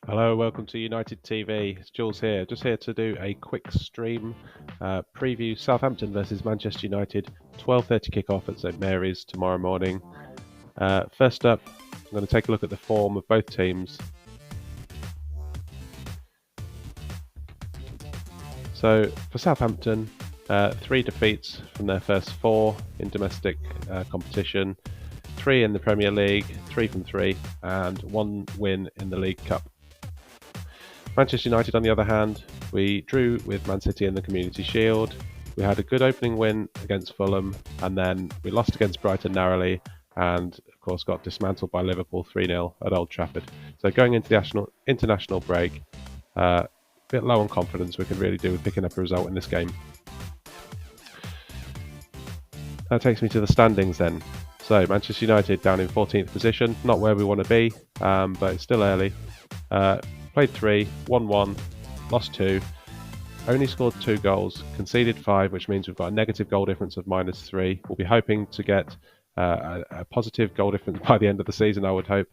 Hello, welcome to United TV. It's Jules here. Just here to do a quick stream preview Southampton versus Manchester United, 12:30 kickoff at St Mary's tomorrow morning. First up, I'm going to take a look at the form of both teams. So for Southampton, 3 defeats from their first 4 in domestic competition, 3 in the Premier League, 3 from 3, and 1 win in the League Cup. Manchester United, on the other hand, we drew with Man City in the Community Shield. We had a good opening win against Fulham, and then we lost against Brighton narrowly, and of course got dismantled by Liverpool 3-0 at Old Trafford. So going into the international break, a bit low on confidence we could really do with picking up a result in this game. That takes me to the standings then. So Manchester United down in 14th position, not where we want to be, but it's still early. Played 3, won 1, lost 2, only scored 2 goals, conceded 5, which means we've got a negative goal difference of -3. We'll be hoping to get a positive goal difference by the end of the season, I would hope.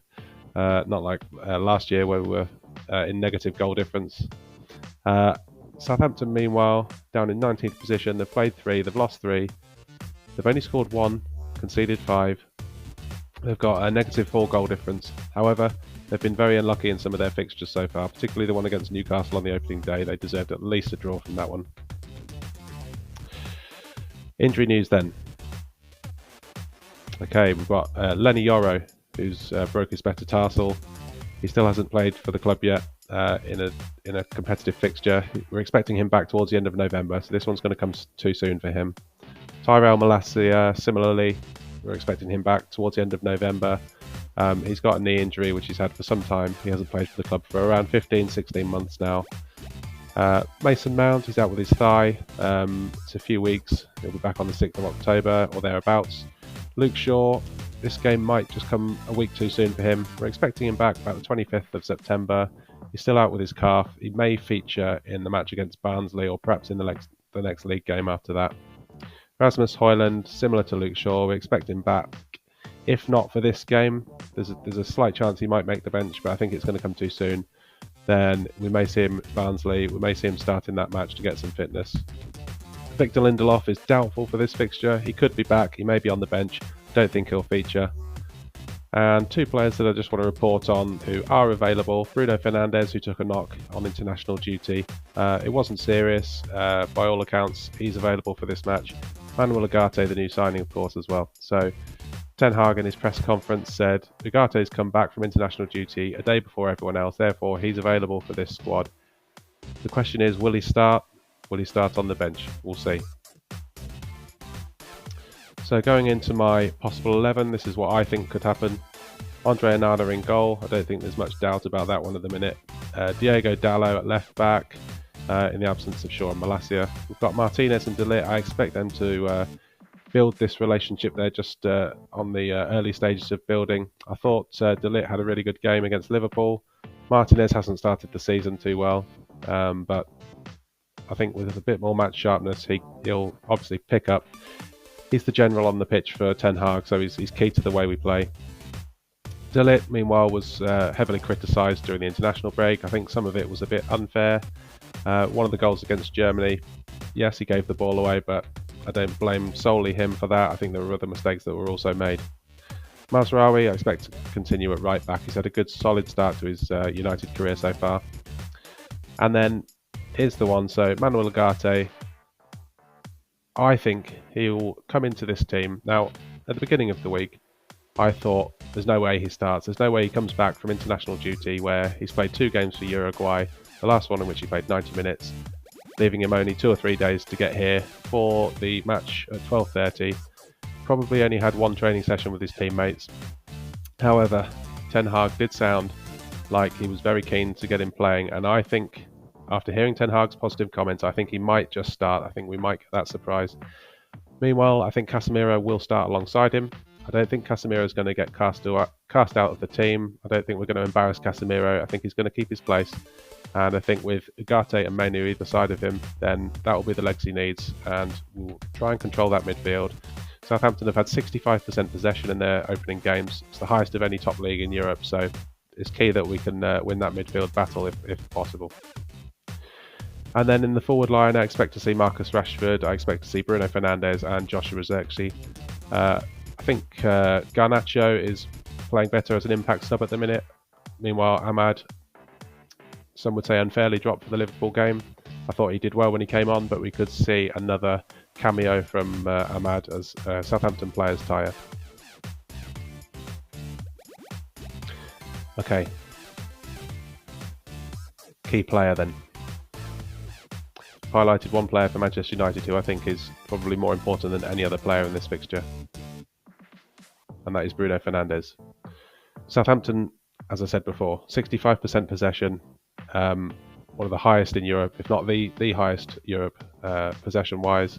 Not like last year where we were in negative goal difference. Southampton, meanwhile, down in 19th position. They've played 3, they've lost 3, they've only scored 1, conceded 5. They've got a -4 goal difference. However, they've been very unlucky in some of their fixtures so far, particularly the one against Newcastle on the opening day. They deserved at least a draw from that one. Injury news then. Okay, we've got Lenny Yoro, who's broke his metatarsal. He still hasn't played for the club yet in a competitive fixture. We're expecting him back towards the end of November, so this one's going to come too soon for him. Tyrell Malacia, similarly, we're expecting him back towards the end of November. He's got a knee injury, which he's had for some time. He hasn't played for the club for around 15-16 months now. Mason Mount, he's out with his thigh. It's a few weeks. He'll be back on the 6th of October or thereabouts. Luke Shaw, this game might just come a week too soon for him. We're expecting him back about the 25th of September. He's still out with his calf. He may feature in the match against Barnsley or perhaps in the next league game after that. Rasmus Højlund, similar to Luke Shaw, we expect him back. If not for this game, there's a slight chance he might make the bench, but I think it's going to come too soon. Then we may see him at Barnsley, we may see him start in that match to get some fitness. Victor Lindelof is doubtful for this fixture. He could be back, he may be on the bench. Don't think he'll feature. And 2 players that I just want to report on who are available. Bruno Fernandes, who took a knock on international duty. It wasn't serious. By all accounts, he's available for this match. Manuel Ugarte, the new signing, of course, as well. So Ten Hag in his press conference said Ugarte's come back from international duty a day before everyone else, therefore he's available for this squad. The question is, will he start? Will he start on the bench? We'll see. So going into my possible 11, this is what I think could happen. Andre Onana in goal. I don't think there's much doubt about that one at the minute. Diego Dallo at left back in the absence of Shaw and Malacia. We've got Martinez and De Ligt. I expect them to build this relationship. They're just on the early stages of building. I thought De Ligt had a really good game against Liverpool. Martinez hasn't started the season too well, but I think with a bit more match sharpness, he'll obviously pick up. He's the general on the pitch for Ten Hag, so he's key to the way we play. De Ligt, meanwhile, was heavily criticised during the international break. I think some of it was a bit unfair. One of the goals against Germany, yes, he gave the ball away, but I don't blame solely him for that. I think there were other mistakes that were also made. Mazraoui, I expect to continue at right back. He's had a good solid start to his United career so far. And then here's the one. So Manuel Ugarte, I think he'll come into this team. Now, at the beginning of the week, I thought there's no way he starts. There's no way he comes back from international duty where he's played 2 games for Uruguay, the last one in which he played 90 minutes, leaving him only 2 or 3 days to get here for the match at 12:30. Probably only had 1 training session with his teammates. However, Ten Hag did sound like he was very keen to get him playing, and I think after hearing Ten Hag's positive comments, I think he might just start. I think we might get that surprise. Meanwhile, I think Casemiro will start alongside him. I don't think Casemiro is going to get cast out of the team. I don't think we're going to embarrass Casemiro. I think he's going to keep his place. And I think with Ugarte and Menu either side of him, then that will be the legs he needs. And we'll try and control that midfield. Southampton have had 65% possession in their opening games. It's the highest of any top league in Europe. So it's key that we can win that midfield battle if possible. And then in the forward line, I expect to see Marcus Rashford, I expect to see Bruno Fernandes and Joshua Zirkzee. I think Garnacho is playing better as an impact sub at the minute. Meanwhile, Ahmad, some would say unfairly dropped for the Liverpool game. I thought he did well when he came on, but we could see another cameo from Ahmad as Southampton players tire. Okay. Key player then. Highlighted one player for Manchester United who I think is probably more important than any other player in this fixture, and that is Bruno Fernandes. Southampton, as I said before, 65% possession, one of the highest in Europe, if not the highest Europe possession-wise.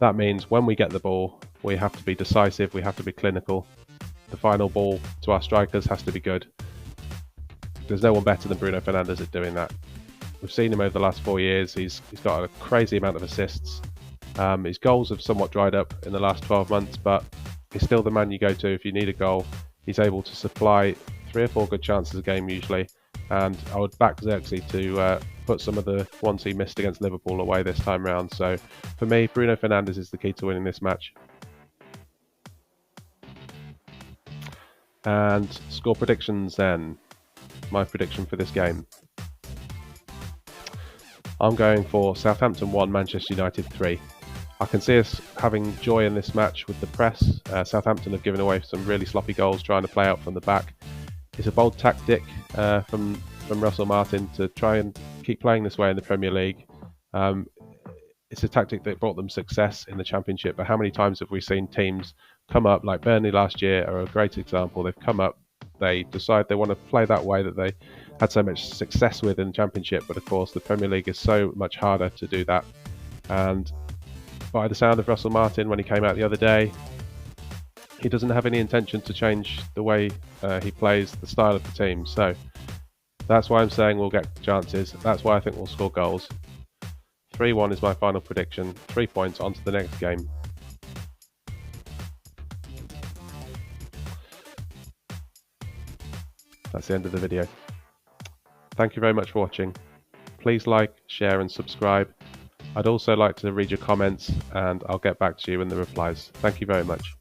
That means when we get the ball, we have to be decisive, we have to be clinical. The final ball to our strikers has to be good. There's no one better than Bruno Fernandes at doing that. We've seen him over the last 4 years. He's got a crazy amount of assists. His goals have somewhat dried up in the last 12 months, but he's still the man you go to if you need a goal. He's able to supply 3 or 4 good chances a game usually, and I would back Zirkzee to put some of the ones he missed against Liverpool away this time round. So for me, Bruno Fernandes is the key to winning this match. And score predictions then. My prediction for this game. I'm going for Southampton 1, Manchester United 3. I can see us having joy in this match with the press. Southampton have given away some really sloppy goals trying to play out from the back. It's a bold tactic from Russell Martin to try and keep playing this way in the Premier League. It's a tactic that brought them success in the Championship, but how many times have we seen teams come up, like Burnley last year are a great example. They've come up, they decide they want to play that way that they had so much success with in the Championship, but of course the Premier League is so much harder to do that. And by the sound of Russell Martin when he came out the other day, he doesn't have any intention to change the way he plays, the style of the team. So that's why I'm saying we'll get chances. That's why I think we'll score goals. 3-1 is my final prediction. 3 points, on to the next game. That's the end of the video. Thank you very much for watching. Please like, share and subscribe. I'd also like to read your comments and I'll get back to you in the replies. Thank you very much.